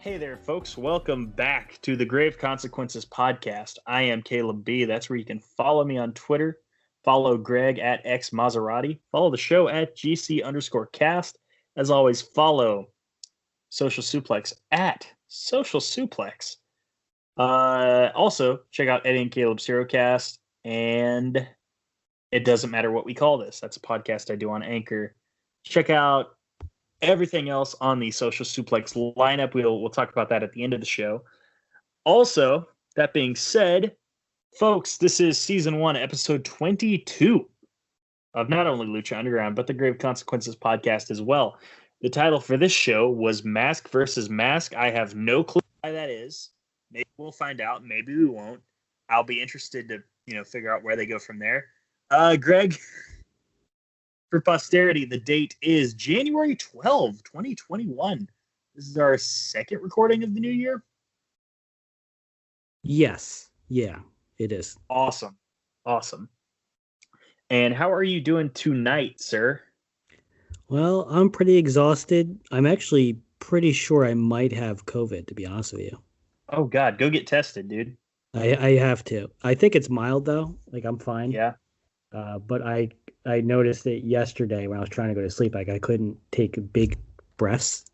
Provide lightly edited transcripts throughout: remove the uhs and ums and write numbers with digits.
Hey there, folks. Welcome back to the Grave Consequences podcast. I am Caleb B. That's where you can follow me on Twitter. Follow Greg at X Maserati. Follow the show at GC_cast. As always, follow Social Suplex at Social Suplex. Also, check out Eddie and Caleb's HeroCast. And it doesn't matter what we call this. That's a podcast I do on Anchor. Check out everything else on the Social Suplex lineup. We'll talk about that at the end of the show. Also, that being said, folks, this is season 1, episode 22 of not only Lucha Underground, but the Grave Consequences podcast as well. The title for this show was Mask versus Mask. I have no clue why that is. Maybe we'll find out. Maybe we won't. I'll be interested to figure out where they go from there. Greg, for posterity, the date is January 12, 2021. This is our second recording of the new year. Yes. Yeah, it is. Awesome. And how are you doing tonight, sir? Well, I'm pretty exhausted. I'm actually pretty sure I might have COVID, to be honest with you. Oh, God. Go get tested, dude. I have to. I think it's mild, though. Like, I'm fine. Yeah. But I noticed it yesterday when I was trying to go to sleep. Like, I couldn't take big breaths.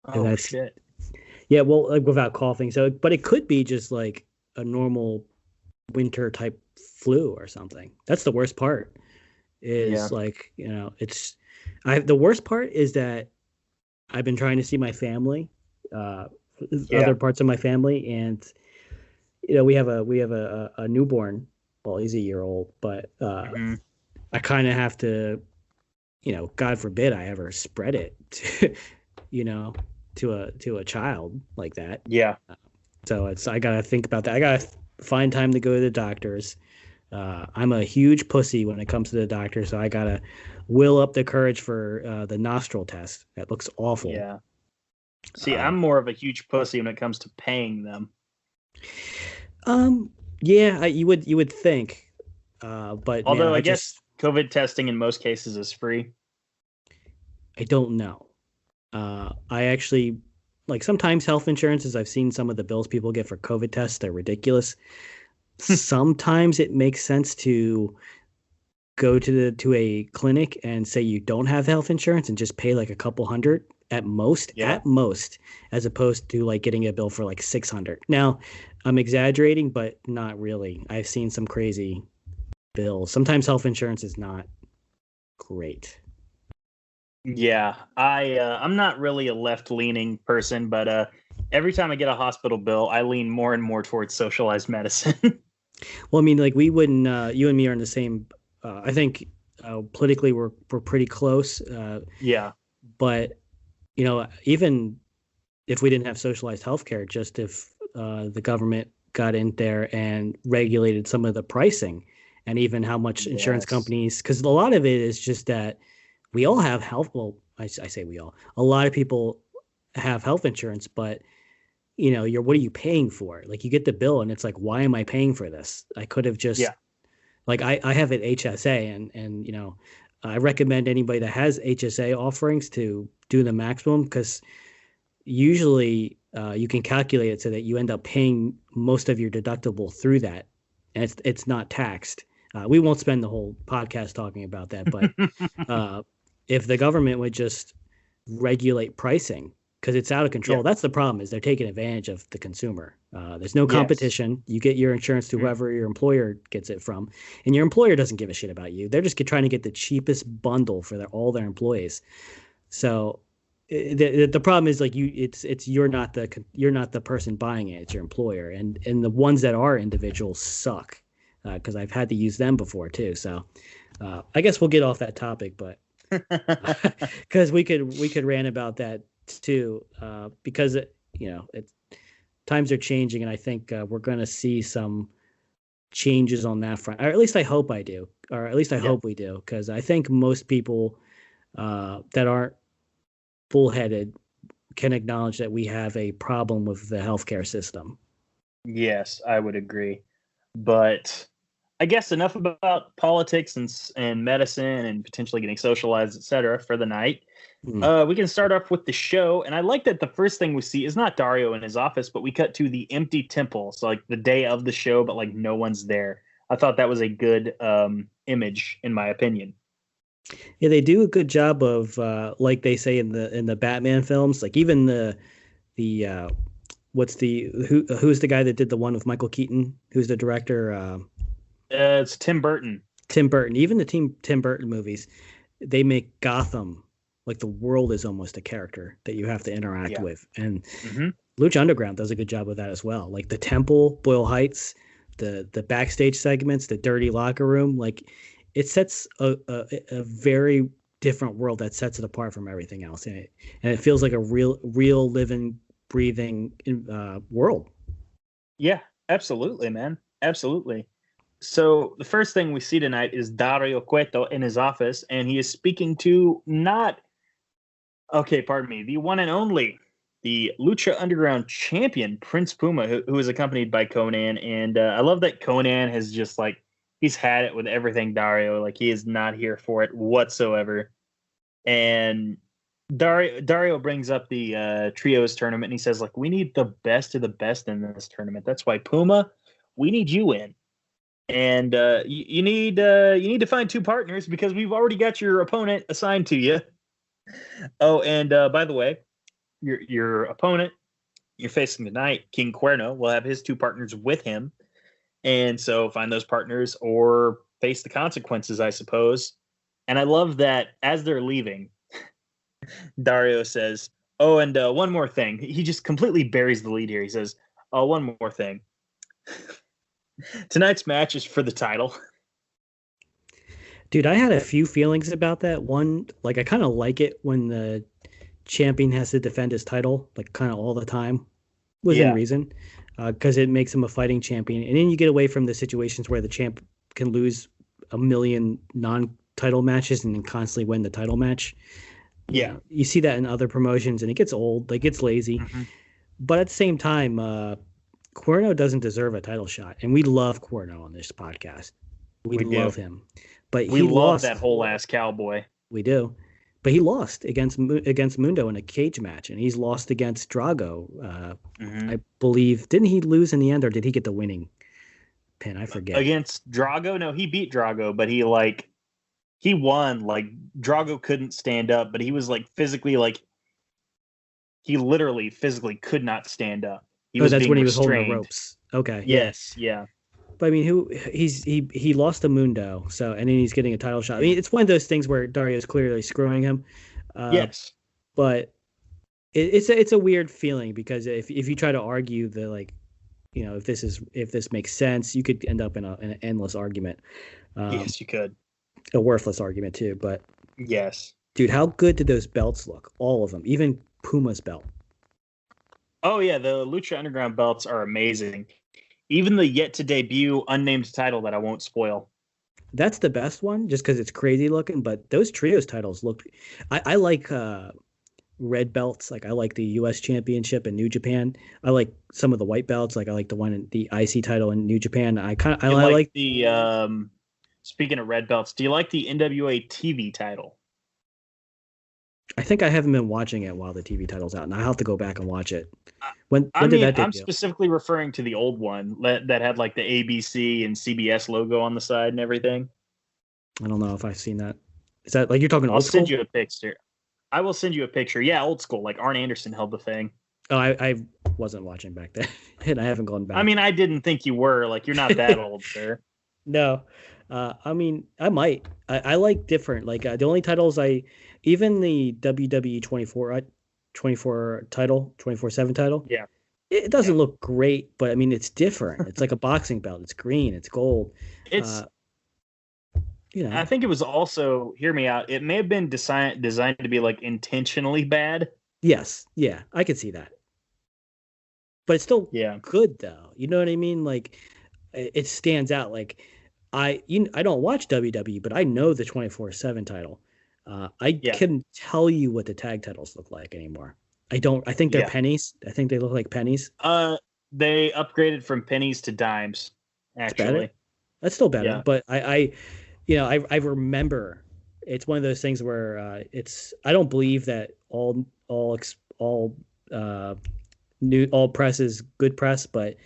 Oh, shit. Yeah, well, like, without coughing. But it could be just, like, a normal winter-type flu or something. That's the worst part. The worst part is that I've been trying to see my family, other parts of my family, and we have a newborn. Well, he's a year old, but I kind of have to, God forbid I ever spread it to a child like that. Yeah. So I gotta think about that. I gotta find time to go to the doctors. I'm a huge pussy when it comes to the doctor, so I gotta will up the courage for the nostril test. That looks awful. Yeah. See, I'm more of a huge pussy when it comes to paying them. Yeah, you would think, but although man, I guess COVID testing in most cases is free. I don't know. I actually sometimes health insurances. I've seen some of the bills people get for COVID tests. They're ridiculous. Sometimes it makes sense to go to a clinic and say you don't have health insurance and just pay like a couple hundred at most, as opposed to like getting a bill for like 600. Now, I'm exaggerating, but not really. I've seen some crazy bills. Sometimes health insurance is not great. Yeah, I'm not really a left-leaning person, but every time I get a hospital bill, I lean more and more towards socialized medicine. Well, I mean, like we wouldn't. You and me are in the same. I think politically we're pretty close. Yeah, but even if we didn't have socialized healthcare, just if the government got in there and regulated some of the pricing and even how much insurance companies, because a lot of it is just that we all have health. Well, I say we all. A lot of people have health insurance, but what are you paying for? Like you get the bill and it's like, why am I paying for this? I could have just like I have it HSA and I recommend anybody that has HSA offerings to do the maximum because usually you can calculate it so that you end up paying most of your deductible through that, and it's not taxed. We won't spend the whole podcast talking about that, but if the government would just regulate pricing, because it's out of control. That's the problem, is they're taking advantage of the consumer. There's no competition. You get your insurance to whoever your employer gets it from, and your employer doesn't give a shit about you. They're just trying to get the cheapest bundle for all their employees. So the problem is like you're not the person buying it. It's your employer, and the ones that are individuals suck because I've had to use them before too. So I guess we'll get off that topic, but because we could rant about that too, because times are changing, and I think we're going to see some changes on that front, or at least I hope I do, or at least I hope we do, because I think most people that aren't bullheaded can acknowledge that we have a problem with the healthcare system. Yes, I would agree, but I guess enough about politics and medicine and potentially getting socialized, etc. for the night. We can start off with the show, and I like that the first thing we see is not Dario in his office, but we cut to the empty temple. So like the day of the show, but like no one's there. I thought that was a good image, in my opinion. Yeah, they do a good job of like they say in the Batman films, like even the who's the guy that did the one with Michael Keaton? Who's the director? It's Tim Burton. Tim Burton. Even the Tim Burton movies, they make Gotham like the world is almost a character that you have to interact with. And Lucha Underground does a good job of that as well. Like the Temple, Boyle Heights, the backstage segments, the dirty locker room, like it sets a very different world that sets it apart from everything else. And it feels like a real living, breathing world. Yeah, absolutely, man. Absolutely. So the first thing we see tonight is Dario Cueto in his office, and he is speaking to the one and only, the Lucha Underground champion, Prince Puma, who is accompanied by Conan. And I love that Conan has just like, he's had it with everything Dario. Like he is not here for it whatsoever. And Dario brings up the trios tournament, and he says, like, we need the best of the best in this tournament. That's why, Puma, we need you in. And you need to find two partners because we've already got your opponent assigned to you. Oh, and by the way, your opponent you're facing tonight, King Cuerno, will have his two partners with him. And so find those partners or face the consequences, I suppose. And I love that as they're leaving, Dario says, oh, and one more thing. He just completely buries the lead here. He says, oh, one more thing. Tonight's match is for the title. Dude, I had a few feelings about that. One, like I kind of like it when the champion has to defend his title, like kind of all the time, within reason, because it makes him a fighting champion. And then you get away from the situations where the champ can lose a million non-title matches and then constantly win the title match. Yeah. You see that in other promotions, and it gets old, like gets lazy. But at the same time, Cuerno doesn't deserve a title shot, and we love Cuerno on this podcast. We love him, but we love that whole ass cowboy. We do, but he lost against Mundo in a cage match, and he's lost against Drago. I believe, didn't he lose in the end, or did he get the winning pin? I forget. Against Drago, no, he beat Drago, but he won. Like Drago couldn't stand up, but he was like physically, like he literally physically could not stand up. That's when he was holding the ropes. Okay. Yes. Yeah. But I mean, he lost to Mundo, so and then he's getting a title shot. I mean, it's one of those things where Dario is clearly screwing him. Yes. But it's a weird feeling because if you try to argue the like, you know, if this makes sense, you could end up in an endless argument. Yes, you could. A worthless argument too. But yes, dude, how good did those belts look? All of them, even Puma's belt. Oh yeah, the Lucha Underground belts are amazing. Even the yet to debut unnamed title that I won't spoil. That's the best one, just because it's crazy looking. But those trios titles look. I like red belts. Like I like the U.S. Championship in New Japan. I like some of the white belts. Like I like the one in the IC title in New Japan. I like the. Speaking of red belts, do you like the NWA TV title? I think I haven't been watching it while the TV title's out, and I'll have to go back and watch it. When did that debut? I'm specifically referring to the old one that had like the ABC and CBS logo on the side and everything. I don't know if I've seen that. Is that like you're talking old school? I'll send you a picture. I will send you a picture. Yeah, old school. Like Arn Anderson held the thing. Oh, I wasn't watching back then, and I haven't gone back. I mean, I didn't think you were. Like, you're not that old, sir. No. I mean, I might. I like different. Like the only titles even the WWE 24 title, 24/7 title. Yeah. It doesn't look great, but I mean, it's different. It's like a boxing belt. It's green. It's gold. It's, you know, I think it was also, hear me out. It may have been designed to be like intentionally bad. Yes. Yeah. I could see that. But it's still good though. You know what I mean? Like it stands out. Like I don't watch WWE, but I know the 24/7 title. I couldn't tell you what the tag titles look like anymore. I think they're pennies. I think they look like pennies. They upgraded from pennies to dimes, actually. That's still better, Yeah. but I remember it's one of those things where I don't believe that uh, all press is good press, but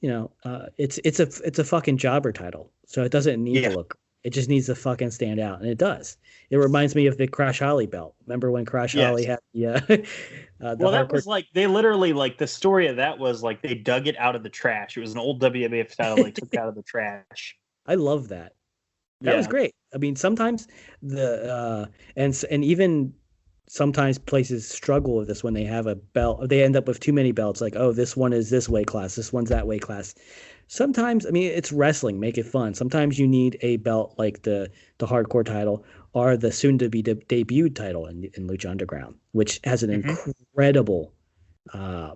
it's a fucking jobber title, so it doesn't need to Yeah. look. It just needs to fucking stand out, and it does. It reminds me of the Crash Holly belt. Remember when Crash Holly Yes. had the Well, that hardcore? was like they literally like the story of that was like they dug it out of the trash. It was an old WWF title they took out of the trash. I love that. That was Yeah. great. I mean, sometimes and even sometimes places struggle with this when they have a belt. They end up with too many belts. Like, oh, this one is this weight class. This one's that weight class. Sometimes, I mean, it's wrestling. Make it fun. Sometimes you need a belt like the hardcore title or the soon to be debuted title in Lucha Underground, which has an Hmm. incredible. Uh,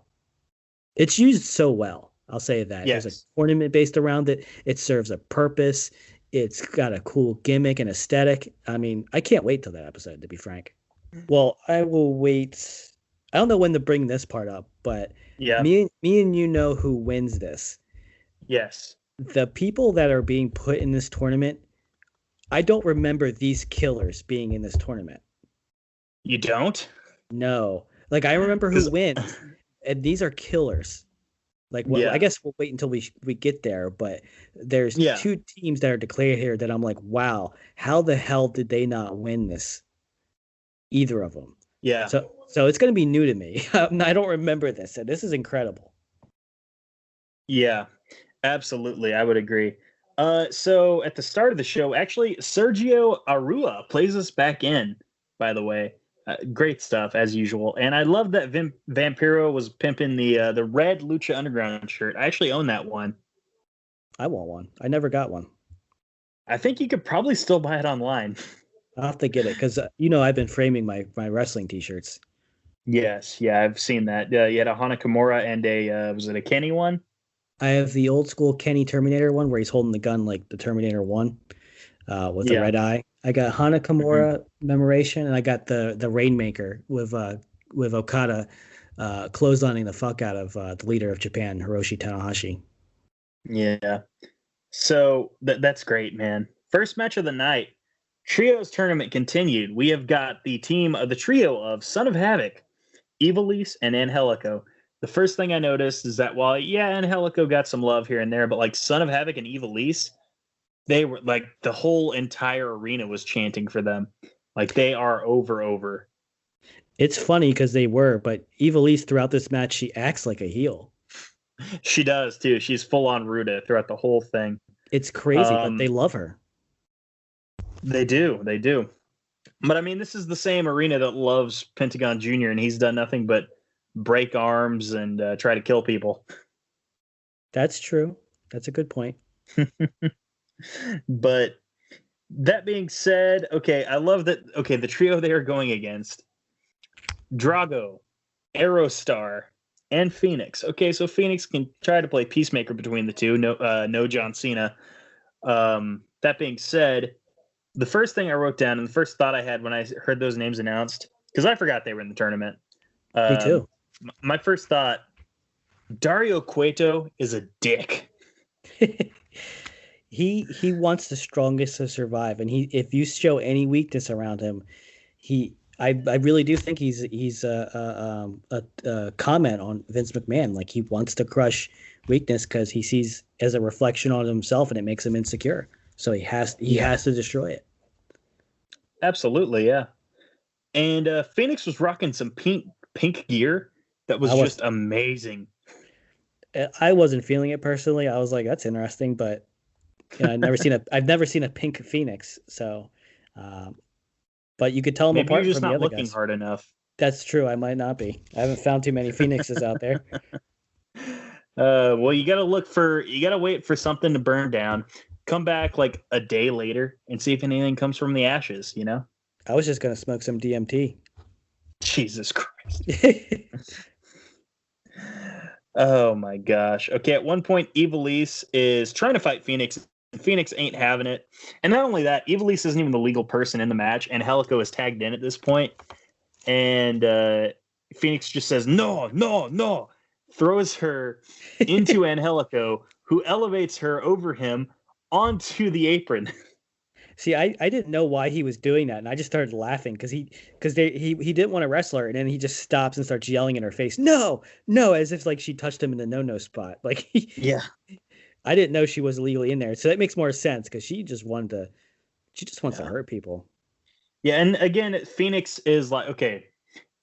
it's used so well. I'll say that there's a Yes. tournament based around it. It serves a purpose. It's got a cool gimmick and aesthetic. I mean, I can't wait till that episode, to be frank. Well, I will wait. I don't know when to bring this part up, but Yeah. me and you know who wins this. Yes. The people that are being put in this tournament, I don't remember these killers being in this tournament. You don't? No. Like I remember who Because wins, and these are killers. Like, well, I yeah. guess we'll wait until we get there, but there's Yeah. two teams that are declared here that I'm like, wow, how the hell did they not win this? Either of them. Yeah. So it's going to be new to me. I don't remember this, so this is incredible. Yeah. Absolutely. I would agree. So at the start of the show, actually, Sergio Arua plays us back in, by the way. Great stuff as usual. And I love that Vampiro was pimping the red Lucha Underground shirt. I actually own that one. I want one. I never got one. I think you could probably still buy it online. I'll have to get it because I've been framing my wrestling t-shirts. Yes, yeah, I've seen that. You had a Hana Kimura and a was it a Kenny one? I have the old school Kenny Terminator one where he's holding the gun like the Terminator one with the Yeah. red eye. I got Hana Hmm. Kimura memoration, and I got the Rainmaker with Okada clotheslining the fuck out of the leader of Japan, Hiroshi Tanahashi. Yeah. So that's great, man. First match of the night. Trios tournament continued. We have got the team of the trio of Son of Havoc, Evilise, and Angelico. The first thing I noticed is that while Angelico got some love here and there, but like Son of Havoc and Evilise, they were like the whole entire arena was chanting for them. Like they are over. It's funny because they were, but Evilise throughout this match, she acts like a heel. She does too. She's full on Ruda throughout the whole thing. It's crazy, but they love her. They do. But I mean, this is the same arena that loves Pentagon Jr., and he's done nothing but break arms and try to kill people. That's true. That's a good point. But that being said, okay, I love that. Okay, the trio they are going against Drago, Aerostar, and Phoenix. Okay, so Phoenix can try to play peacemaker between the two. No John Cena. That being said, the first thing I wrote down and the first thought I had when I heard those names announced, because I forgot they were in the tournament. Me too. My first thought, Dario Cueto is a dick. He wants the strongest to survive, and if you show any weakness around him, I really do think he's a comment on Vince McMahon. Like he wants to crush weakness because he sees as a reflection on himself, and it makes him insecure. So he has to destroy it. Absolutely, yeah. And Phoenix was rocking some pink gear that was just amazing. I wasn't feeling it personally. I was like, that's interesting, but I've never seen a pink Phoenix. So, but you could tell them Maybe apart you're just from the not other looking guys. hard enough. That's true. I might not be. I haven't found too many Phoenixes out there. Well, you gotta wait for something to burn down. Come back like a day later and see if anything comes from the ashes, you know? I was just gonna smoke some DMT. Jesus Christ. Oh my gosh. Okay, at one point, Evilise is trying to fight Phoenix. And Phoenix ain't having it. And not only that, Evilise isn't even the legal person in the match, and Helico is tagged in at this point. And Phoenix just says, no, throws her into Angelico, who elevates her over him onto the apron. See, I didn't know why he was doing that, and I just started laughing because he didn't want to wrestle her, and then he just stops and starts yelling in her face, "No, no," as if like she touched him in the no spot. Like Yeah. I didn't know she was legally in there, so that makes more sense because she just wants to Yeah. hurt people. Yeah, and again, Phoenix is like, okay,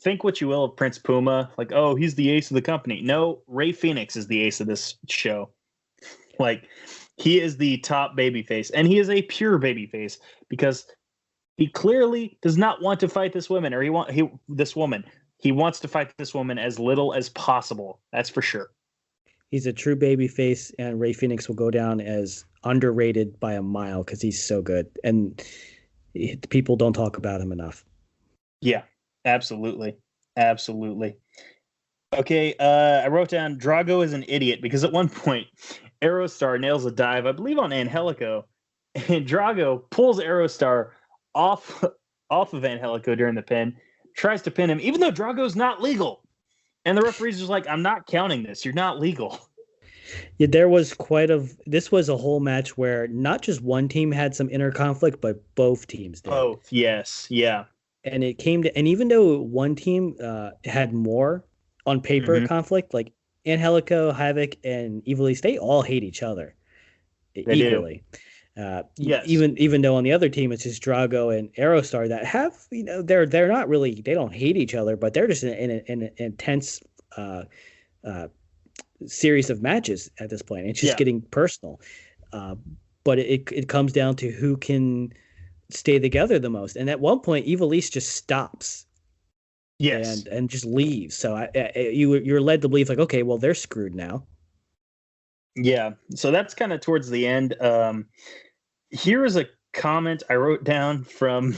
think what you will of Prince Puma, like, oh, he's the ace of the company. No, Ray Phoenix is the ace of this show. Like, he is the top babyface, and he is a pure babyface because he clearly does not want to fight this woman, or this woman. He wants to fight this woman as little as possible. That's for sure. He's a true baby face, and Ray Phoenix will go down as underrated by a mile because he's so good, and people don't talk about him enough. Yeah, absolutely. Absolutely. Okay, I wrote down Drago is an idiot because at one point, Aerostar nails a dive, I believe on Angelico, and Drago pulls Aerostar off of Angelico during the pin, tries to pin him, even though Drago's not legal. And the referee's just like, I'm not counting this. You're not legal. Yeah, this was a whole match where not just one team had some inner conflict, but both teams did. Both, yes, yeah. And it came to, and even though one team had more on paper conflict, like Angelico, Havoc, and Evilise, they all hate each other equally. Yes. Even though on the other team it's just Drago and Aerostar that have, they're not really, they don't hate each other, but they're just in an intense series of matches at this point. It's just getting personal. But it comes down to who can stay together the most. And at one point, Evilise just stops. Yes. And just leaves. So you're led to believe like, okay, well, they're screwed now. Yeah. So that's kind of towards the end. Here is a comment I wrote down from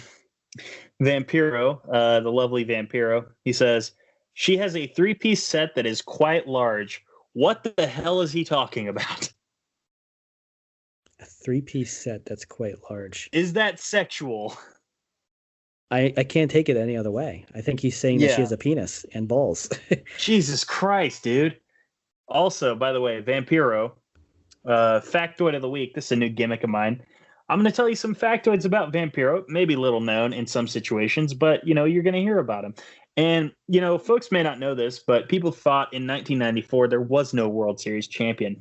Vampiro, the lovely Vampiro. He says, she has a 3-piece set that is quite large. What the hell is he talking about? A 3-piece set that's quite large. Is that sexual? I can't take it any other way. I think he's saying that she has a penis and balls. Jesus Christ, dude. Also, by the way, Vampiro, factoid of the week. This is a new gimmick of mine. I'm going to tell you some factoids about Vampiro, maybe little known in some situations, but, you're going to hear about him. And, folks may not know this, but people thought in 1994 there was no World Series champion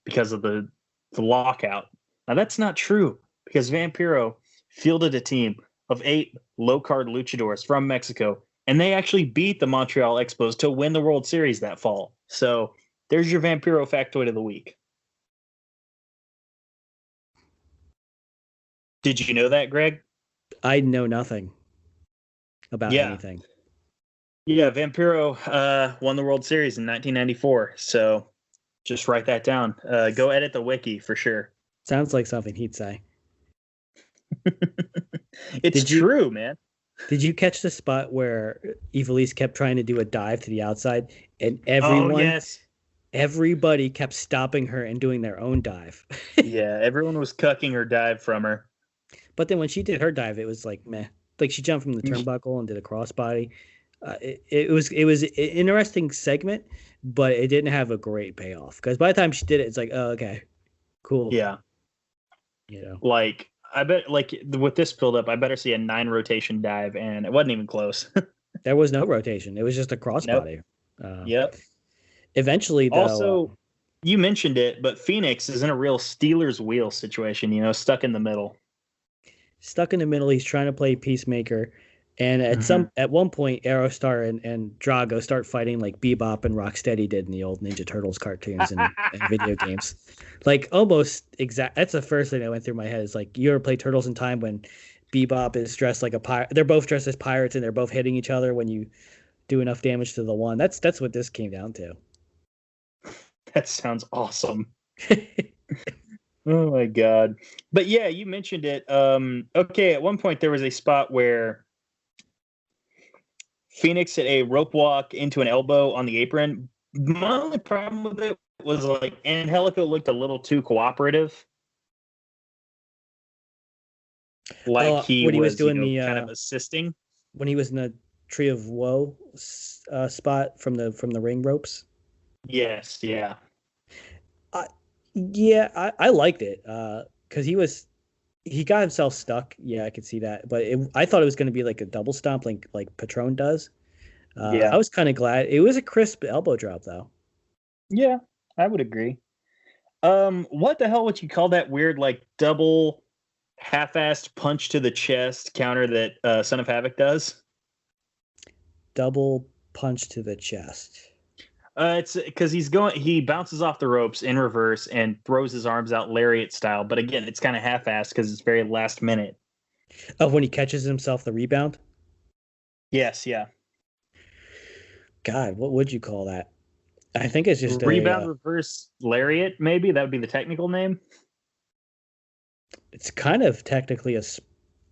because of the lockout. Now, that's not true because Vampiro fielded a team of 8 low-card luchadors from Mexico, and they actually beat the Montreal Expos to win the World Series that fall. So there's your Vampiro factoid of the week. Did you know that, Greg? I know nothing about anything. Yeah, Vampiro won the World Series in 1994. So just write that down. Go edit the wiki for sure. Sounds like something he'd say. It's true, man. Did you catch the spot where Evilise kept trying to do a dive to the outside and everybody kept stopping her and doing their own dive? Yeah, everyone was cucking her dive from her. But then when she did her dive, it was like meh. Like she jumped from the turnbuckle and did a crossbody. It was an interesting segment, but it didn't have a great payoff because by the time she did it, it's like, oh, okay, cool. Yeah. Like I bet, like with this build-up, I better see a 9 rotation dive, and it wasn't even close. There was no rotation; it was just a crossbody. Nope. Yep. Eventually, though. Also, you mentioned it, but Phoenix is in a real Steelers wheel situation. Stuck in the middle. Stuck in the middle. He's trying to play peacemaker, and at one point, Aerostar and Drago start fighting like Bebop and Rocksteady did in the old Ninja Turtles cartoons and video games. Like almost exact. That's the first thing that went through my head. Is like, you ever play Turtles in Time when Bebop is dressed like a pirate? They're both dressed as pirates and they're both hitting each other when you do enough damage to the one. That's what this came down to. That sounds awesome. Oh my god. But yeah, you mentioned it. Okay, at one point there was a spot where Phoenix hit a rope walk into an elbow on the apron. My only problem with it was like Angelico looked a little too cooperative. Like he was doing kind of assisting. When he was in the Tree of Woe spot from the ring ropes. Yes, yeah. I liked it. because he got himself stuck. Yeah, I could see that. But I thought it was going to be like a double stomp, like Patron does. Yeah. I was kind of glad. It was a crisp elbow drop, though. Yeah, I would agree. What the hell would you call that weird like double half-assed punch to the chest counter that Son of Havoc does? Double punch to the chest. It's because he bounces off the ropes in reverse and throws his arms out lariat style. But again, it's kind of half-assed because it's very last minute. Oh, when he catches himself the rebound? Yes, yeah. God, what would you call that? I think it's just Rebound reverse lariat, maybe that would be the technical name. It's kind of technically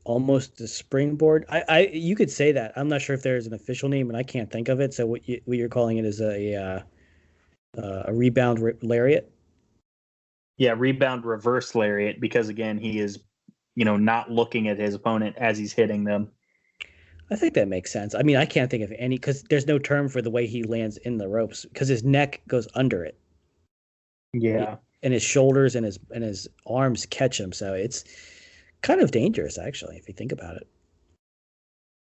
almost a springboard. You could say that. I'm not sure if there's an official name, and I can't think of it. So what you're calling it is a rebound lariat. Yeah, rebound reverse lariat because again he is, not looking at his opponent as he's hitting them. I think that makes sense. I mean, I can't think of any because there's no term for the way he lands in the ropes because his neck goes under it. Yeah, and his shoulders and his arms catch him. So it's kind of dangerous, actually, if you think about it.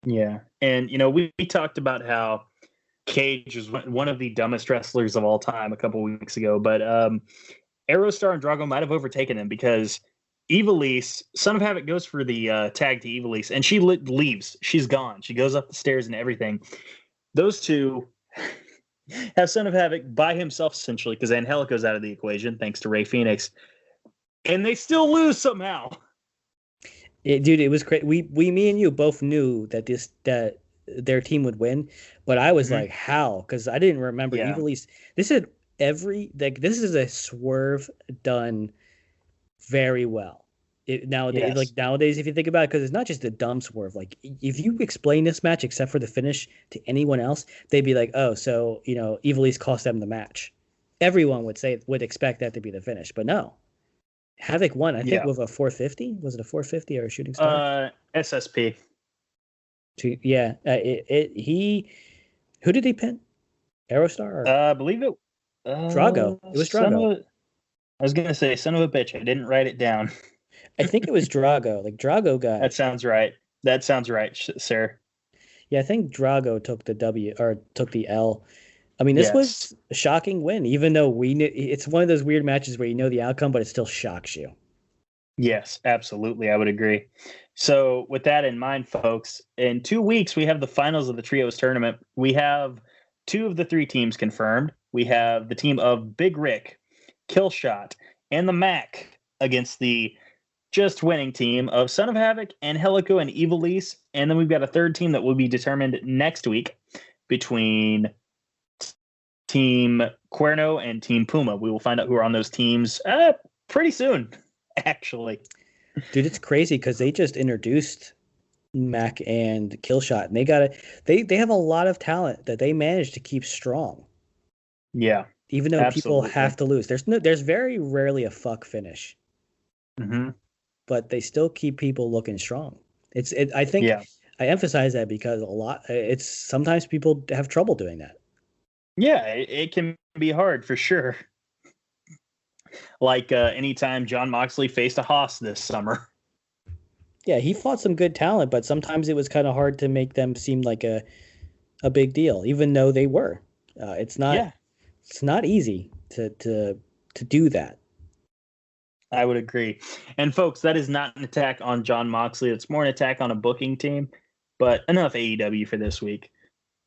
Yeah, and we talked about how Cage was one of the dumbest wrestlers of all time a couple weeks ago, but Aerostar and Drago might have overtaken him because Ivelisse, Son of Havoc, goes for the tag to Ivelisse, and she leaves. She's gone. She goes up the stairs and everything. Those two have Son of Havoc by himself, essentially, because Angelico's out of the equation, thanks to Rey Fenix. And they still lose somehow. Dude, it was crazy. Me and you both knew that their team would win, but I was like, how? Because I didn't remember Ivelisse. This is a swerve done very well. Nowadays, if you think about it, because it's not just a dumb swerve. Like if you explain this match except for the finish to anyone else, they'd be like, "Oh, so Ivelisse cost them the match." Everyone would expect that to be the finish, but no. Havoc won, I think, with a 450. Was it a 450 or a shooting star? SSP. Who did he pin? Aerostar? I believe it. Drago. It was Drago. I was gonna say, son of a bitch. I didn't write it down. I think it was Drago. Like Drago got. That sounds right. Sir. Yeah, I think Drago took the W or took the L. I mean, this was a shocking win, even though it's one of those weird matches where you know the outcome, but it still shocks you. Yes, absolutely. I would agree. So with that in mind, folks, in 2 weeks, we have the finals of the Trios tournament. We have 2 of the 3 teams confirmed. We have the team of Big Rick, Killshot, and the Mac against the just winning team of Son of Havoc, Angelico, and Ivelisse. And then we've got a third team that will be determined next week between Team Cuerno and Team Puma. We will find out who are on those teams pretty soon, actually. Dude, it's crazy because they just introduced Mac and Killshot, and they have a lot of talent that they managed to keep strong. Yeah, even though people have to lose. There's very rarely a fuck finish, but they still keep people looking strong. I think I emphasize that because it's sometimes people have trouble doing that. Yeah, it can be hard for sure. Like anytime Jon Moxley faced a Haas this summer. Yeah, he fought some good talent, but sometimes it was kind of hard to make them seem like a big deal, even though they were. It's not easy to do that. I would agree. And folks, that is not an attack on Jon Moxley. It's more an attack on a booking team. But enough AEW for this week.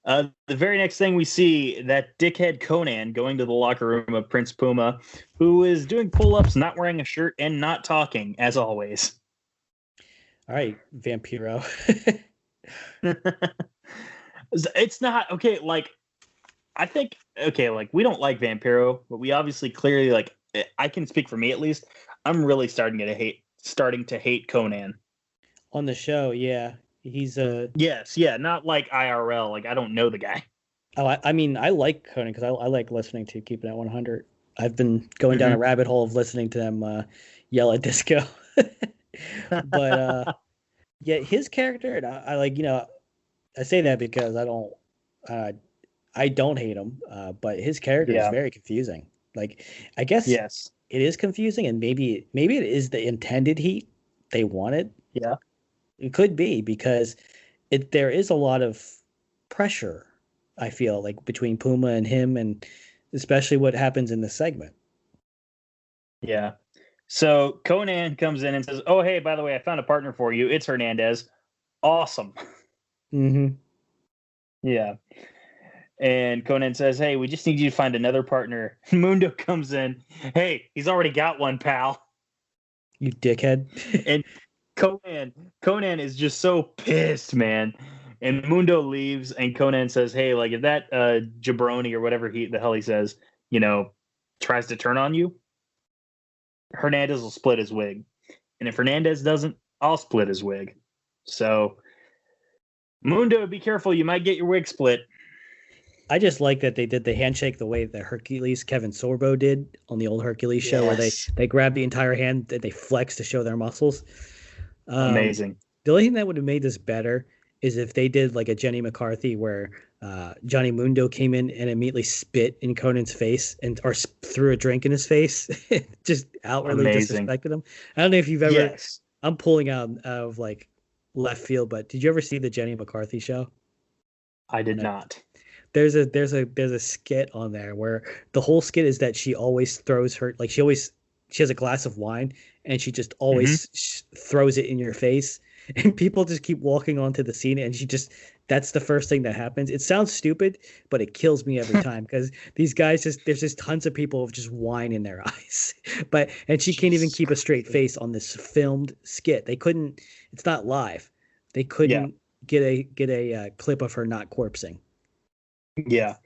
The very next thing we see, that dickhead Conan going to the locker room of Prince Puma, who is doing pull-ups, not wearing a shirt, and not talking, as always. All right, Vampiro. It's not, okay, like, I think, okay, like, we don't like Vampiro, but we obviously clearly, like, I can speak for me at least, I'm really starting to hate Conan. On the show, yeah. He's not like IRL. Like I don't know the guy. Oh, I mean, I like Conan because I like listening to Keeping It 100. I've been going down a rabbit hole of listening to them yell at disco. But yeah, his character, and I like, I say that because I don't hate him, but his character is very confusing. Like, I guess it is confusing, and maybe it is the intended heat they wanted. Yeah. It could be because there is a lot of pressure, I feel like, between Puma and him, and especially what happens in this segment. Yeah. So Conan comes in and says, "Oh, hey, by the way, I found a partner for you. It's Hernandez. Awesome." Mm-hmm. Yeah. And Conan says, "Hey, we just need you to find another partner." Mundo comes in. "Hey, he's already got one, pal." You dickhead. And Conan is just so pissed, man. And Mundo leaves, and Conan says, "Hey, like if that jabroni or whatever the hell he says, tries to turn on you, Hernandez will split his wig. And if Hernandez doesn't, I'll split his wig. So, Mundo, be careful. You might get your wig split." I just like that they did the handshake the way that Hercules Kevin Sorbo did on the old Hercules show, where they grab the entire hand and they flex to show their muscles. Amazing. The only thing that would have made this better is if they did like a Jenny McCarthy, where Johnny Mundo came in and immediately spit in Conan's face or threw a drink in his face, just outwardly disrespected him. I don't know if you've ever. Yes. I'm pulling out of like left field, but did you ever see the Jenny McCarthy show? I did not. There's a skit on there where the whole skit is that she always throws she has a glass of wine and she just always throws it in your face, and people just keep walking onto the scene, and that's the first thing that happens. It sounds stupid, but it kills me every time because these guys there's just tons of people with just wine in their eyes, and she can't even keep a straight face on this filmed skit. They couldn't. It's not live. They couldn't get a clip of her not corpsing. Yeah,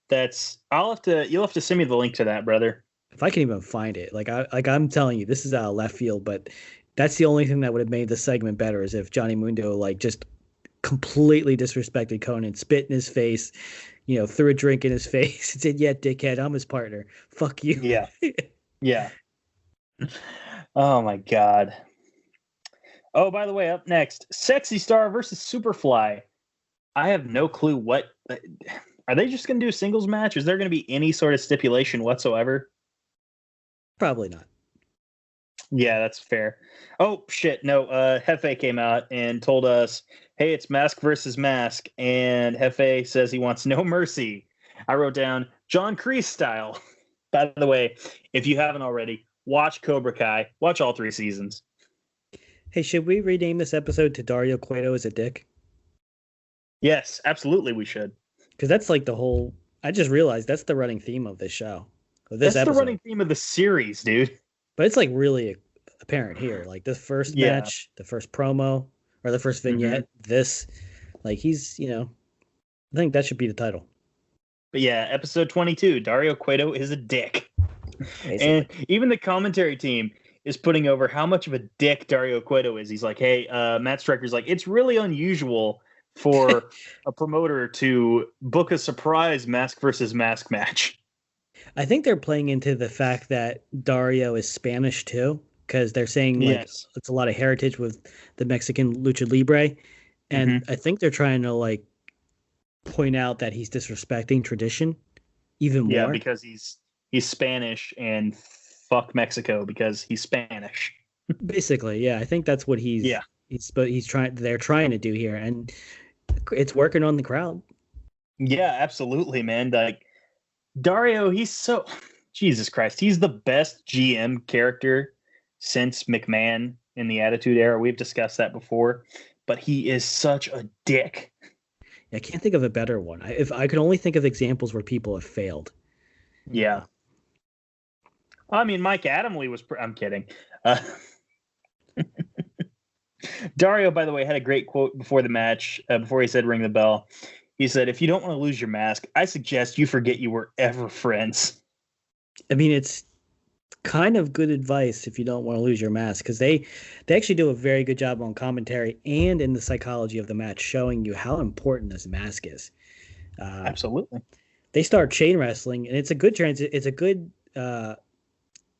you'll have to send me the link to that, brother. If I can even find it, I'm telling you, this is out of left field, but that's the only thing that would have made the segment better is if Johnny Mundo just completely disrespected Conan, spit in his face, threw a drink in his face, and said, "Yeah, dickhead, I'm his partner. Fuck you." Yeah, yeah. Oh my god. Oh, by the way, up next, Sexy Star versus Superfly. I have no clue what. Are they just going to do a singles match? Is there going to be any sort of stipulation whatsoever? Probably not. Yeah, that's fair. Oh, shit. No, Hefe came out and told us, "Hey, it's mask versus mask." And Hefe says he wants no mercy. I wrote down John Kreese style. By the way, if you haven't already, watch Cobra Kai. Watch all 3 seasons. Hey, should we rename this episode to Dario Cueto as a dick? Yes, absolutely we should. Because that's like the whole... I just realized that's the running theme of this show. That's the running theme of the series, dude. But it's like really apparent here. Like the first match, the first promo, or the first vignette, this, like he's, I think that should be the title. But yeah, episode 22, Dario Cueto is a dick. Basically. And even the commentary team is putting over how much of a dick Dario Cueto is. He's like, "Hey, Matt Stryker's like, it's really unusual for a promoter to book a surprise mask versus mask match." I think they're playing into the fact that Dario is Spanish too, because they're saying it's a lot of heritage with the Mexican lucha libre, and I think they're trying to point out that he's disrespecting tradition even more. Yeah, because he's Spanish and fuck Mexico because he's Spanish. Basically, yeah, I think that's what they're trying to do here, and it's working on the crowd. Yeah, absolutely, man. Like Dario, he's so Jesus Christ. He's the best GM character since McMahon in the Attitude Era. We've discussed that before, but he is such a dick. I can't think of a better one. If I could only think of examples where people have failed. Yeah. I mean, Mike Adamle was... I'm kidding. Dario, by the way, had a great quote before the match, before he said ring the bell. He said, "If you don't want to lose your mask, I suggest you forget you were ever friends." I mean, it's kind of good advice if you don't want to lose your mask, because they actually do a very good job on commentary and in the psychology of the match, showing you how important this mask is. Absolutely. They start chain wrestling, and it's a good It's a good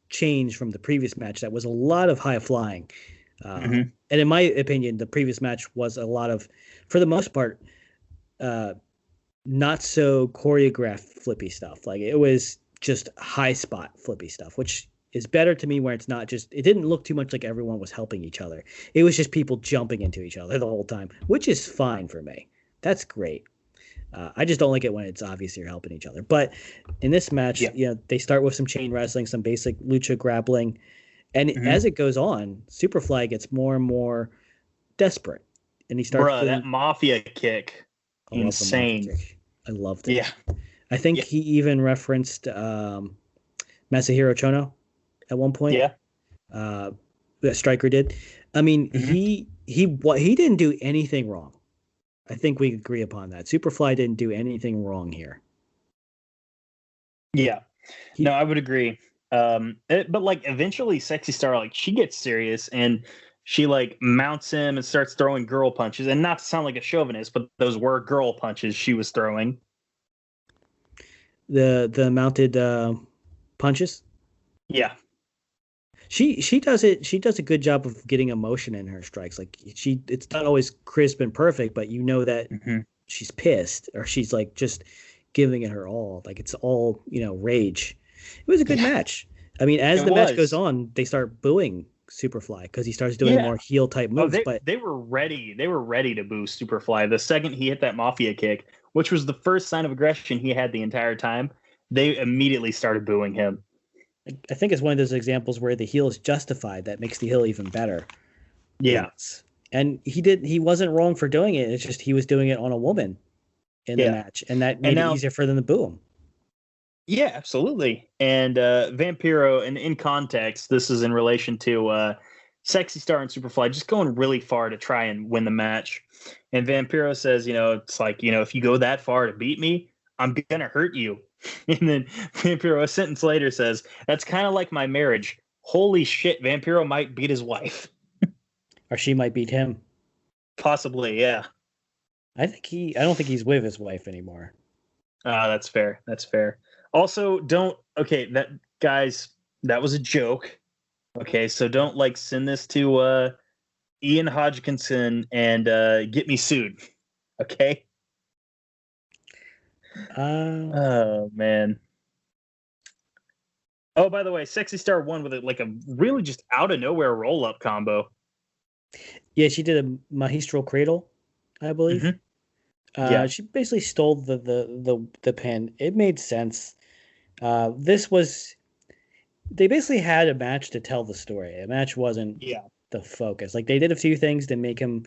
change from the previous match that was a lot of high flying. And in my opinion, the previous match was a lot of, for the most part, not so choreographed flippy stuff. Like it was just high spot flippy stuff, which is better to me where it's not just, it didn't look too much like everyone was helping each other. It was just people jumping into each other the whole time, which is fine for me. That's great. I just don't like it when it's obvious you're helping each other. But in this match, they start with some chain wrestling, some basic lucha grappling. And as it goes on, Superfly gets more and more desperate. And he starts doing... that mafia kick. Insane. Mafia kick. I loved it. Yeah. I think he even referenced Masahiro Chono at one point. Yeah. That Stryker did. I mean, he didn't do anything wrong. I think we agree upon that. Superfly didn't do anything wrong here. Yeah. No, I would agree. But like eventually Sexy Star, like she gets serious and she like mounts him and starts throwing girl punches. And not to sound like a chauvinist, but those were girl punches she was throwing. The mounted punches? Yeah. She does it. She does a good job of getting emotion in her strikes. Like it's not always crisp and perfect, but you know that she's pissed or she's like just giving it her all. Like it's all, rage. It was a good match. I mean, as the match goes on, they start booing Superfly because he starts doing more heel type moves. But they were ready. They were ready to boo Superfly the second he hit that mafia kick, which was the first sign of aggression he had the entire time. They immediately started booing him. I think it's one of those examples where the heel is justified. That makes the heel even better. Yeah. And he wasn't wrong for doing it. It's just he was doing it on a woman in the match. And that made it easier for them to boo him. Yeah, absolutely. And Vampiro, and in context, this is in relation to Sexy Star and Superfly just going really far to try and win the match. And Vampiro says, it's like, if you go that far to beat me, I'm going to hurt you. And then Vampiro, a sentence later, says, that's kind of like my marriage. Holy shit, Vampiro might beat his wife. Or she might beat him. Possibly, yeah. I don't think he's with his wife anymore. That's fair. That's fair. Also, that was a joke. Okay, so don't send this to Ian Hodgkinson and get me sued. Okay? Oh man. Oh, by the way, Sexy Star won with a really just out of nowhere roll up combo. Yeah, she did a Magistral Cradle, I believe. She basically stole the pin. It made sense. They basically had a match to tell the story. A match wasn't the focus. Like they did a few things to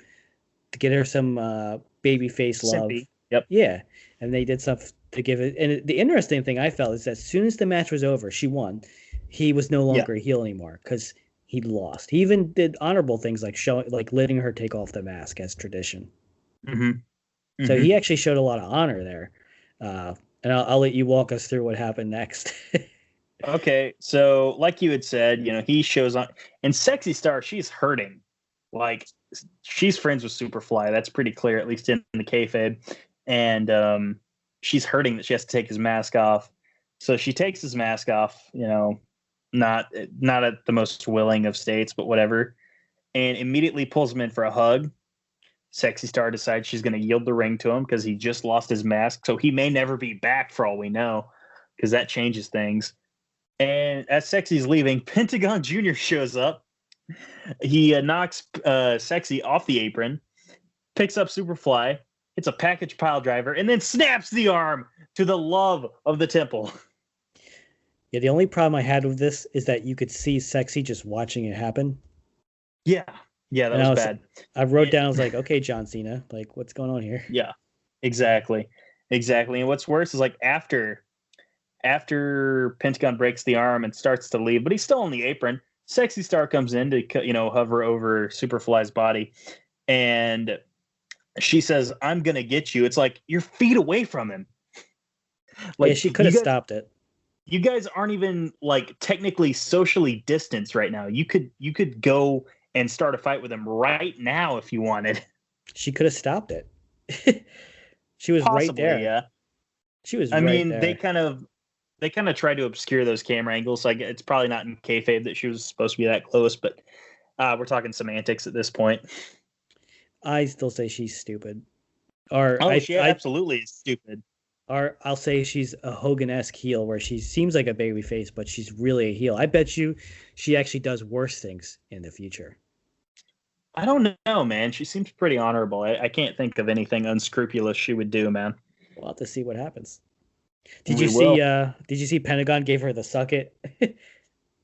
get her some baby face love. Yep. Yeah. And they did stuff to give it. And the interesting thing I felt is that as soon as the match was over, she won. He was no longer a heel anymore because he lost. He even did honorable things like letting her take off the mask as tradition. So he actually showed a lot of honor there. And I'll let you walk us through what happened next. Okay, so like you had said, he shows on, and Sexy Star, she's hurting. Like she's friends with Superfly. That's pretty clear, at least in the kayfabe. And she's hurting that she has to take his mask off. So she takes his mask off. Not at the most willing of states, but whatever. And immediately pulls him in for a hug. Sexy Star decides she's going to yield the ring to him because he just lost his mask. So he may never be back for all we know, because that changes things. And as Sexy's leaving, Pentagon Jr. shows up. He knocks Sexy off the apron, picks up Superfly, hits a package pile driver, and then snaps the arm to the love of the temple. Yeah, the only problem I had with this is that you could see Sexy just watching it happen. Yeah, that was bad. I wrote down, I was like, okay, John Cena, like, what's going on here? Yeah, exactly. And what's worse is after Pentagon breaks the arm and starts to leave, but he's still on the apron, Sexy Star comes in to, hover over Superfly's body. And she says, I'm going to get you. It's like, you're feet away from him. Yeah, she could have stopped it. You guys aren't even technically socially distanced right now. You could go and start a fight with him right now if you wanted. She could have stopped it. She was Possibly, right there. Yeah. She was there. They kind of tried to obscure those camera angles. Like it's probably not in kayfabe that she was supposed to be that close, but we're talking semantics at this point. I still say she's stupid. She absolutely is stupid. Or I'll say she's a Hogan-esque heel where she seems like a baby face, but she's really a heel. I bet you she actually does worse things in the future. I don't know, man. She seems pretty honorable. I can't think of anything unscrupulous she would do, man. We'll have to see what happens. We will. Did you see Pentagon gave her the suck it?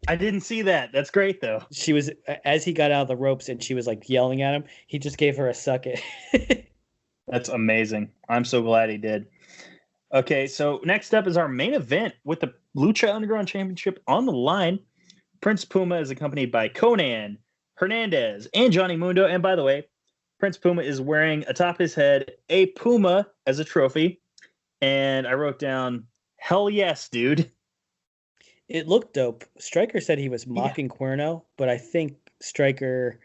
I didn't see that. That's great though. She was as he got out of the ropes and she was like yelling at him, he just gave her a suck it. That's amazing. I'm so glad he did. Okay, so next up is our main event with the Lucha Underground Championship on the line. Prince Puma is accompanied by Conan, Hernandez, and Johnny Mundo. And by the way, Prince Puma is wearing atop his head a Puma as a trophy. And I wrote down, hell yes, dude. It looked dope. Stryker said he was mocking Cuerno, but I think Stryker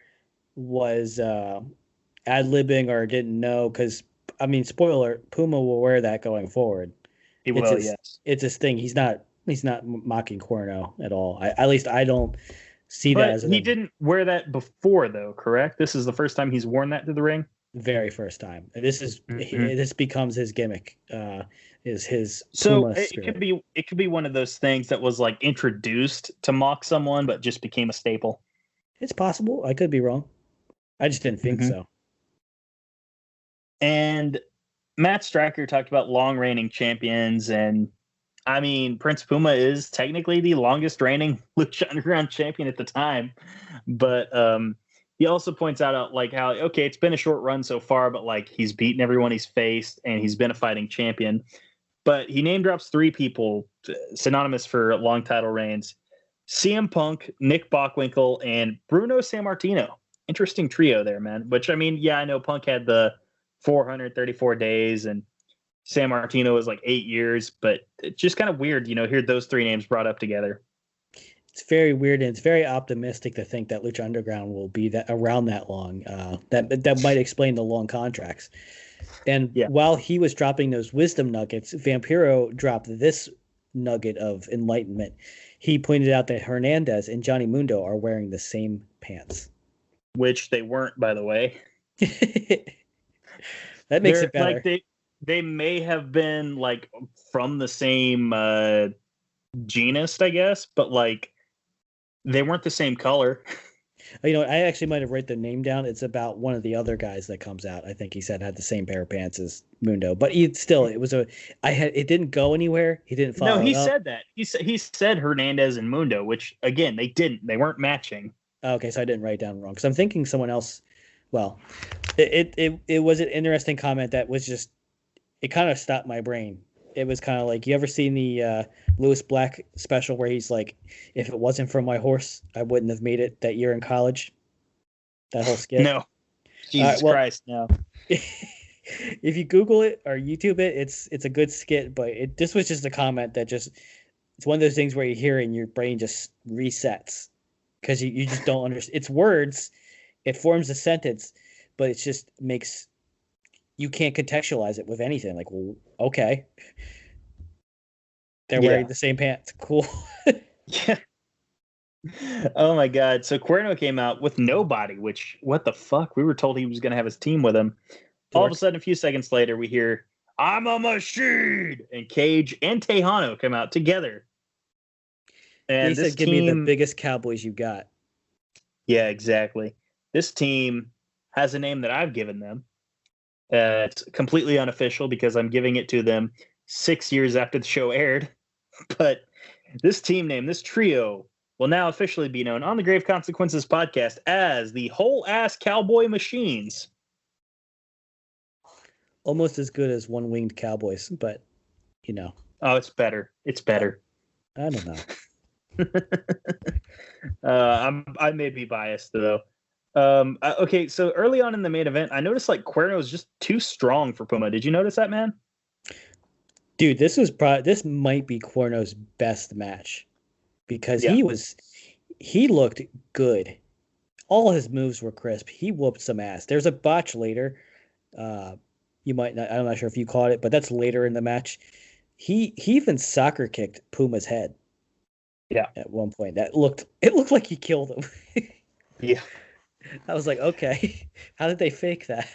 was ad-libbing or didn't know because, I mean, spoiler, Puma will wear that going forward. He will, yes. It's his thing. He's not mocking Cuerno at all. At least I don't see that as he didn't wear that before, though, correct? This is the first time he's worn that to the ring? Very first time. This becomes his gimmick. Is his so it could be one of those things that was like introduced to mock someone but just became a staple. It's possible. I could be wrong. I just didn't think so. And Matt Stryker talked about long reigning champions, and I mean Prince Puma is technically the longest reigning Lucha Underground champion at the time, but he also points out like how okay, it's been a short run so far, but like he's beaten everyone he's faced and he's been a fighting champion. But he name drops 3 people synonymous for long title reigns: CM Punk, Nick Bockwinkel, and Bruno Sammartino. Interesting trio there, man. Which I mean, yeah, I know Punk had the 434 days and Sammartino was like 8 years, but it's just kind of weird, hear those 3 names brought up together. It's very weird, and it's very optimistic to think that Lucha Underground will be that around that long. That might explain the long contracts. And while he was dropping those wisdom nuggets, Vampiro dropped this nugget of enlightenment. He pointed out that Hernandez and Johnny Mundo are wearing the same pants. Which they weren't, by the way. That makes it better. Like they may have been like from the same genus, I guess, but like they weren't the same color. I actually might have written the name down. It's about one of the other guys that comes out. I think he said had the same pair of pants as Mundo, but it didn't go anywhere. He didn't follow. No, he said that. He said Hernandez and Mundo, which again they didn't. They weren't matching. Okay, so I didn't write down wrong because I'm thinking someone else. Well, it was an interesting comment that was just it kind of stopped my brain. It was kind of like, you ever seen the Lewis Black special where he's like, if it wasn't for my horse, I wouldn't have made it that year in college? That whole skit? No. Jesus Christ, no. If you Google it or YouTube it, it's a good skit, but this was just a comment that it's one of those things where you hear it and your brain just resets because you just don't understand. It's words, it forms a sentence, but it just makes... You can't contextualize it with anything. Like, well, okay. They're wearing the same pants. Cool. Yeah. Oh, my God. So Cuerno came out with nobody, which, what the fuck? We were told he was going to have his team with him. All of a sudden, a few seconds later, we hear, I'm a machine! And Cage and Tejano come out together. And they said, give me the biggest Cowboys you got. Yeah, exactly. This team has a name that I've given them. It's completely unofficial because I'm giving it to them 6 years after the show aired. But this team name, this trio, will now officially be known on the Grave Consequences podcast as the Whole Ass Cowboy Machines. Almost as good as One Winged Cowboys, but, Oh, it's better. It's better. I don't know. I may be biased, though. Okay, so early on in the main event, I noticed like Cuerno was just too strong for Puma. Did you notice that, man? Dude, this might be Cuerno's best match because he looked good. All his moves were crisp. He whooped some ass. There's a botch later. You might not. I'm not sure if you caught it, but that's later in the match. He even soccer kicked Puma's head. Yeah. At one point, it looked like he killed him. Yeah. I was like, okay, how did they fake that?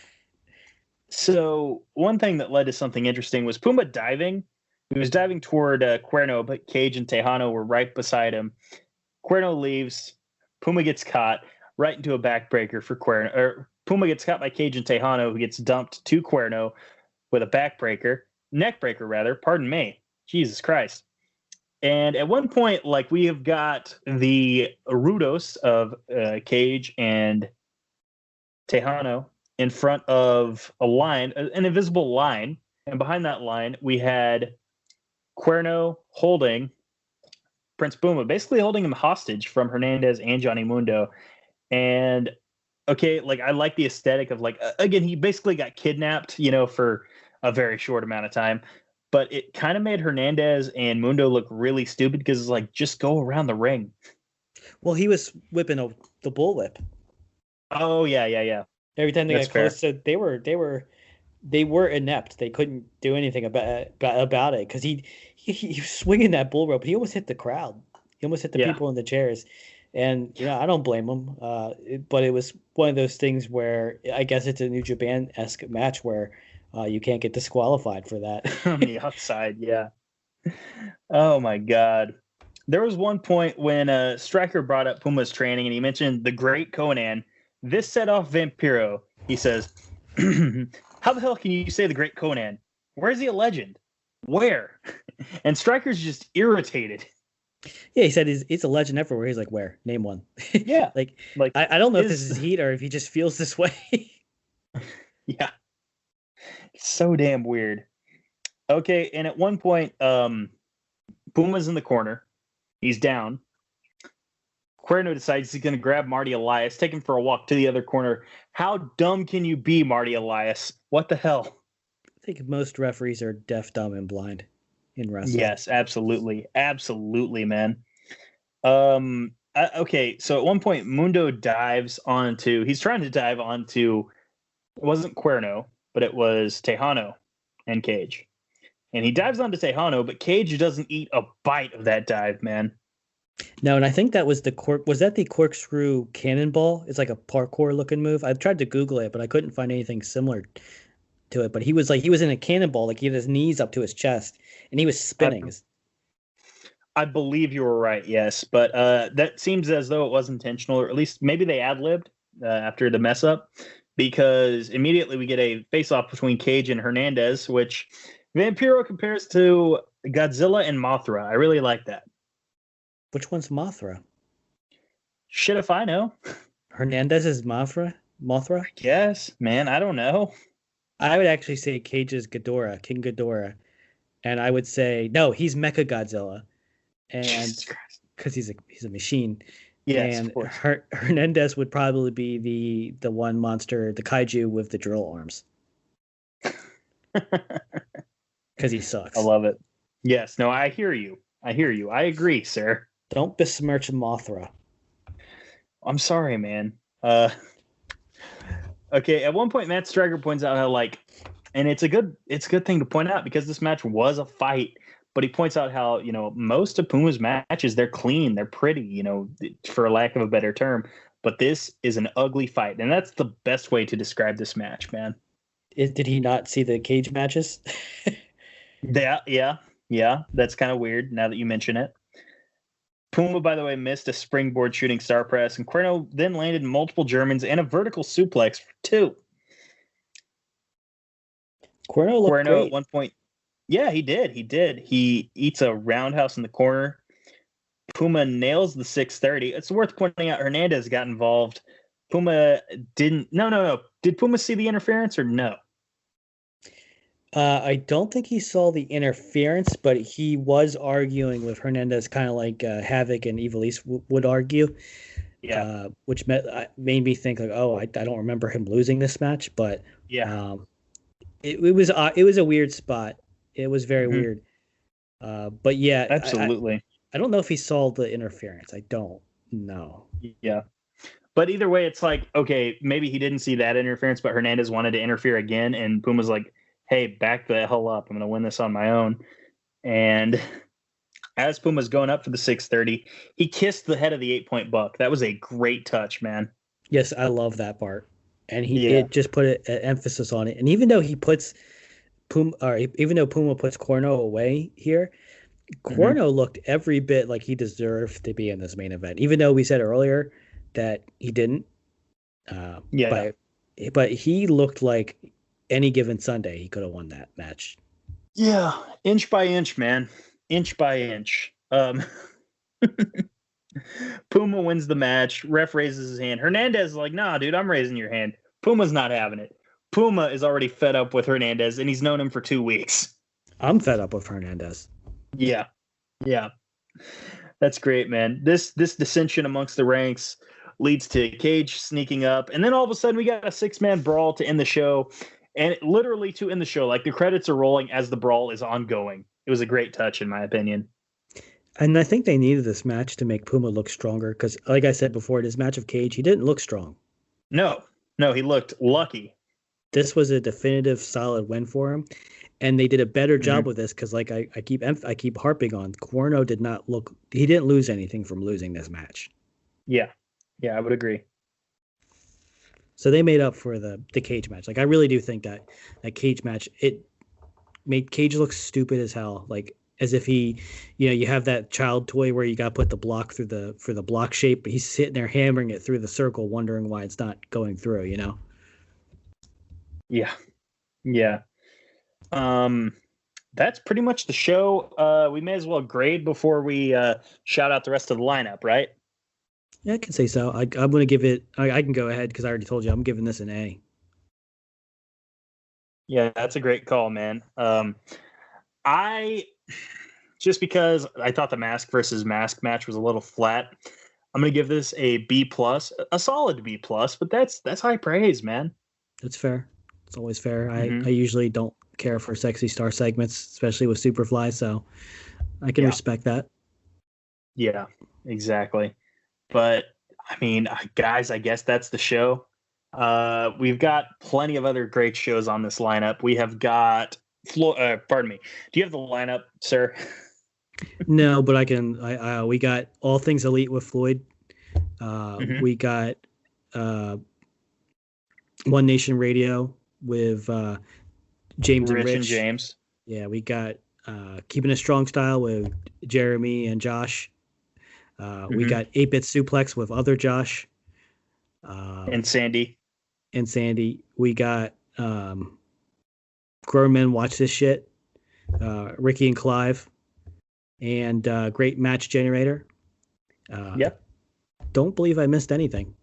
So one thing that led to something interesting was Puma diving. He was diving toward Cuerno, but Cage and Tejano were right beside him. Cuerno leaves. Puma gets caught right into a backbreaker for Cuerno. Or Puma gets caught by Cage and Tejano, who gets dumped to Cuerno with a backbreaker, neckbreaker rather. Pardon me. Jesus Christ. And at one point, like we have got the Rudos of Cage and Tejano in front of a line, an invisible line, and behind that line we had Cuerno holding Prince Puma, basically holding him hostage from Hernandez and Johnny Mundo. And okay, like I like the aesthetic of like again, he basically got kidnapped, for a very short amount of time. But it kind of made Hernandez and Mundo look really stupid because it's like just go around the ring. Well, he was whipping the bullwhip. Oh yeah. Every time they That's got close to, they were inept. They couldn't do anything about it because he was swinging that bull rope. He almost hit the crowd. He almost hit the people in the chairs. And I don't blame him. But it was one of those things where I guess it's a New Japan-esque match where you can't get disqualified for that. On the outside, yeah. Oh my God. There was one point when Stryker brought up Puma's training and he mentioned the great Conan. This set off Vampiro. He says, how the hell can you say the great Conan? Where is he a legend? Where? And Stryker's just irritated. Yeah, he said he's a legend everywhere. He's like, where? Name one. Yeah. like I don't know if this is heat or if he just feels this way. Yeah. It's so damn weird. Okay, and at one point, Puma's in the corner. He's down. Cuerno decides he's going to grab Marty Elias, take him for a walk to the other corner. How dumb can you be, Marty Elias? What the hell? I think most referees are deaf, dumb, and blind in wrestling. Yes, absolutely. Absolutely, man. Okay, so at one point, Mundo he's trying to dive onto, it wasn't Cuerno, but it was Tejano and Cage. And he dives onto Tejano, but Cage doesn't eat a bite of that dive, man. No, and I think that was was that the corkscrew cannonball? It's like a parkour looking move. I tried to Google it, but I couldn't find anything similar to it. But he was in a cannonball, like he had his knees up to his chest, and he was spinning. I believe you were right, yes. But that seems as though it was intentional, or at least maybe they ad-libbed after the mess up, because immediately we get a face-off between Cage and Hernandez, which Vampiro compares to Godzilla and Mothra. I really like that. Which one's Mothra? Shit if I know. Hernandez is Mothra? I guess, man. I don't know. I would actually say Cage is Ghidorah, King Ghidorah. And I would say, no, he's Mecha Godzilla. And because he's a machine. Yes, and of course. Hernandez would probably be the one monster, the kaiju with the drill arms. Because he sucks. I love it. Yes, no, I hear you. I agree, sir. Don't besmirch Mothra. I'm sorry, man. Okay, at one point, Matt Striker points out how, and it's a good thing to point out because this match was a fight, but he points out how, most of Puma's matches, they're clean, they're pretty, for lack of a better term, but this is an ugly fight, and that's the best way to describe this match, man. Did he not see the cage matches? Yeah, that's kind of weird now that you mention it. Puma, by the way, missed a springboard shooting star press, and Cuerno then landed multiple Germans and a vertical suplex for 2. Cuerno looked great. At one point, yeah, he did. He eats a roundhouse in the corner. Puma nails the 630. It's worth pointing out Hernandez got involved. Puma didn't. No. Did Puma see the interference or no? I don't think he saw the interference, but he was arguing with Hernandez, kind of like Havoc and Evilise would argue. Yeah, which made me think like, oh, I don't remember him losing this match, but yeah, it was a weird spot. It was very weird. But yeah, absolutely. I don't know if he saw the interference. I don't know. Yeah. But either way, it's like, okay, maybe he didn't see that interference, but Hernandez wanted to interfere again, and Puma's like, hey, back the hell up. I'm going to win this on my own. And as Puma's going up for the 630, he kissed the head of the 8-point buck. That was a great touch, man. Yes, I love that part. and Yeah. it just put an emphasis on it. And even though Puma puts Corno away here, Mhm. Corno looked every bit like he deserved to be in this main event. Even though we said earlier that he didn't, Yeah. but he looked like any given Sunday he could have won that match. Yeah. Inch by inch, man. Inch by inch. Puma wins the match. Ref raises his hand. Hernandez is like, nah, dude, I'm raising your hand. Puma's not having it. Puma is already fed up with Hernandez, and he's known him for 2 weeks. I'm fed up with Hernandez. Yeah. Yeah. That's great, man. This dissension amongst the ranks leads to Cage sneaking up, and then all of a sudden we got a 6-man brawl to end the show, and literally to end the show, like the credits are rolling as the brawl is ongoing. It was a great touch, in my opinion. And I think they needed this match to make Puma look stronger because, like I said before, this match of Cage, he didn't look strong. No, he looked lucky. This was a definitive, solid win for him, and they did a better job with this because, like I keep harping on, Corno he didn't lose anything from losing this match. Yeah, I would agree. So they made up for the Cage match. Like I really do think that Cage match, it made Cage look stupid as hell. Like as if he, you have that child toy where you got to put the block for the block shape, but he's sitting there hammering it through the circle, wondering why it's not going through. Yeah. That's pretty much the show. We may as well grade before we shout out the rest of the lineup, right? Yeah, I can say so. I'm going to give it. I can go ahead because I already told you I'm giving this an A. Yeah, that's a great call, man. I just because I thought the mask versus mask match was a little flat, I'm gonna give this a B plus, a solid B plus, but that's high praise, man. That's fair. It's always fair. Mm-hmm. I usually don't care for sexy star segments, especially with Superfly, so I can respect that. Yeah, exactly. But I mean, guys, I guess that's the show. We've got plenty of other great shows on this lineup. We have got pardon me. Do you have the lineup, sir? No, but I can. We got All Things Elite with Floyd. We got One Nation Radio with James Rich and Rich. And James. Yeah, we got Keeping a Strong Style with Jeremy and Josh. We got 8-Bit Suplex with other Josh. And Sandy. We got Grown Men Watch This Shit. Ricky and Clive. And Great Match Generator. Yep. Don't believe I missed anything.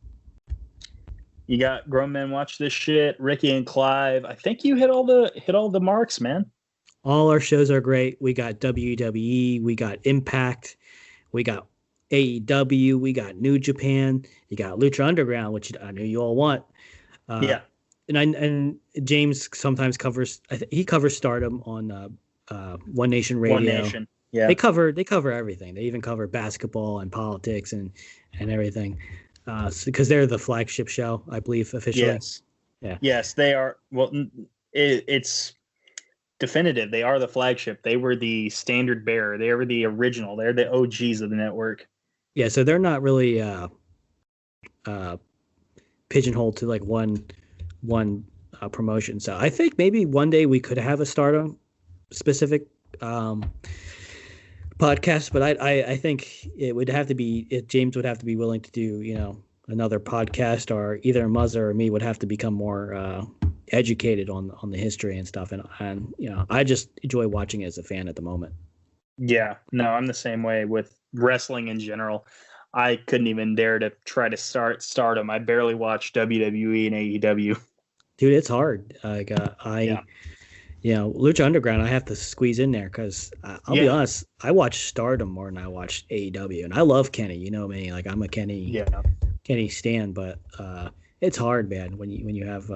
You got Grown Men Watch This Shit, Ricky and Clive. I think you hit all the marks, man. All our shows are great. We got WWE, we got Impact, we got AEW, we got New Japan, you got Lucha Underground, which I know you all want. Yeah. And James sometimes covers. He covers Stardom on One Nation Radio. One Nation. Yeah. They cover everything. They even cover basketball and politics and everything. Because they're the flagship show, I believe, officially. Yes. Yeah. Yes, they are. Well, it's definitive. They are the flagship. They were the standard bearer. They were the original. They're the OGs of the network. Yeah, so they're not really pigeonholed to like one promotion. So I think maybe one day we could have a Stardom specific podcast, but I think it would have to be James would have to be willing to do another podcast, or either Muzza or me would have to become more educated on the history and stuff, and I just enjoy watching it as a fan at the moment. Yeah, no, I'm the same way with wrestling in general. I couldn't even dare to try to start Stardom. I barely watch WWE and AEW. Dude, it's hard. Like Lucha Underground, I have to squeeze in there because I'll be honest, I watch Stardom more than I watch AEW, and I love Kenny. You know me, like I'm a Kenny stan, but it's hard, man. When you have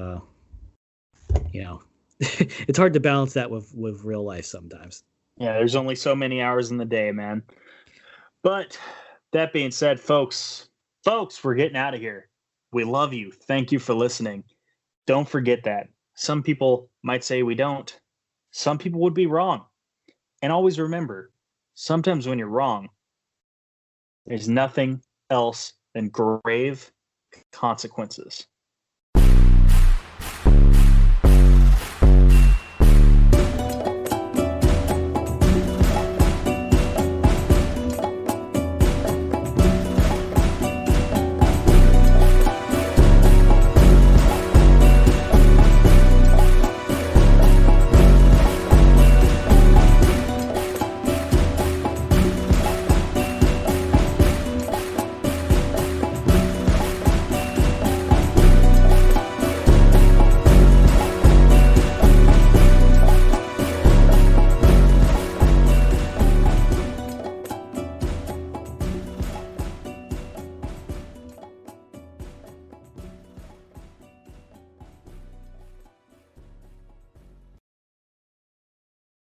it's hard to balance that with real life sometimes. Yeah, there's only so many hours in the day, man. But that being said, folks, we're getting out of here. We love you. Thank you for listening. Don't forget that. Some people might say we don't. Some people would be wrong. And always remember, sometimes when you're wrong, there's nothing else than grave consequences.